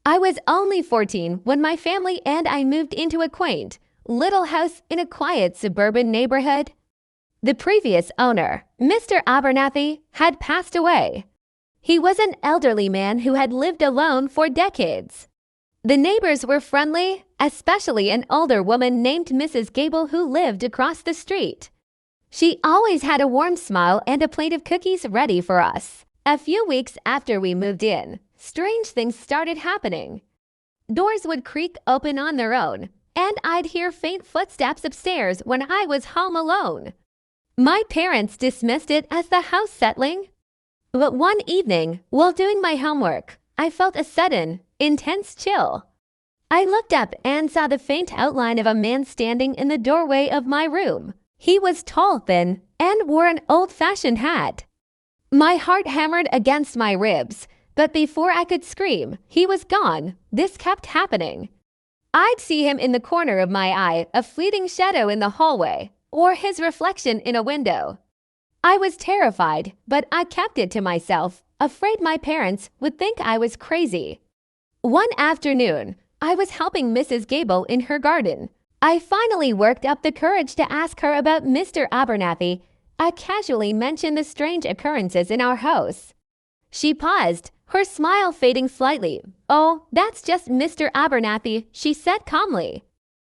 I was only 14 when my family and I moved into a quaint, little house in a quiet suburban neighborhood. The previous owner, Mr. Abernathy, had passed away. He was an elderly man who had lived alone for decades. The neighbors were friendly, especially an older woman named Mrs. Gable who lived across the street. She always had a warm smile and a plate of cookies ready for us. A few weeks after we moved in, strange things started happening. Doors would creak open on their own, and I'd hear faint footsteps upstairs when I was home alone. My parents dismissed it as the house settling. But one evening, while doing my homework, I felt a sudden, intense chill. I looked up and saw the faint outline of a man standing in the doorway of my room. He was tall, thin, and wore an old-fashioned hat. My heart hammered against my ribs, but before I could scream, he was gone. This kept happening. I'd see him in the corner of my eye, a fleeting shadow in the hallway, or his reflection in a window. I was terrified, but I kept it to myself, afraid my parents would think I was crazy. One afternoon, I was helping Mrs. Gable in her garden. I finally worked up the courage to ask her about Mr. Abernathy. I casually mentioned the strange occurrences in our house. She paused, her smile fading slightly. "Oh, that's just Mr. Abernathy," she said calmly.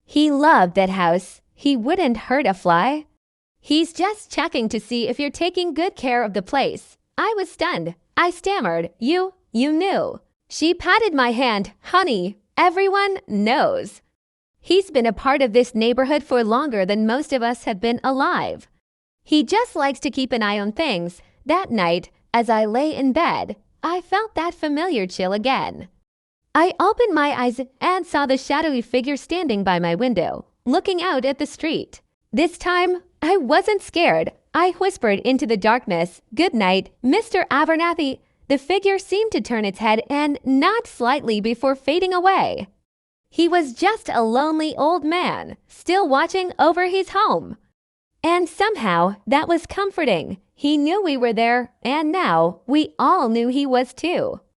"He loved that house. He wouldn't hurt a fly. He's just checking to see if you're taking good care of the place." I was stunned. I stammered, You knew." She patted my hand. "Honey, everyone knows. He's been a part of this neighborhood for longer than most of us have been alive. He just likes to keep an eye on things." That night, as I lay in bed, I felt that familiar chill again. I opened my eyes and saw the shadowy figure standing by my window, looking out at the street. This time, I wasn't scared. I whispered into the darkness, "Good night, Mr. Abernathy." The figure seemed to turn its head and nod slightly before fading away. He was just a lonely old man, still watching over his home. And somehow, that was comforting. He knew we were there, and now we all knew he was too.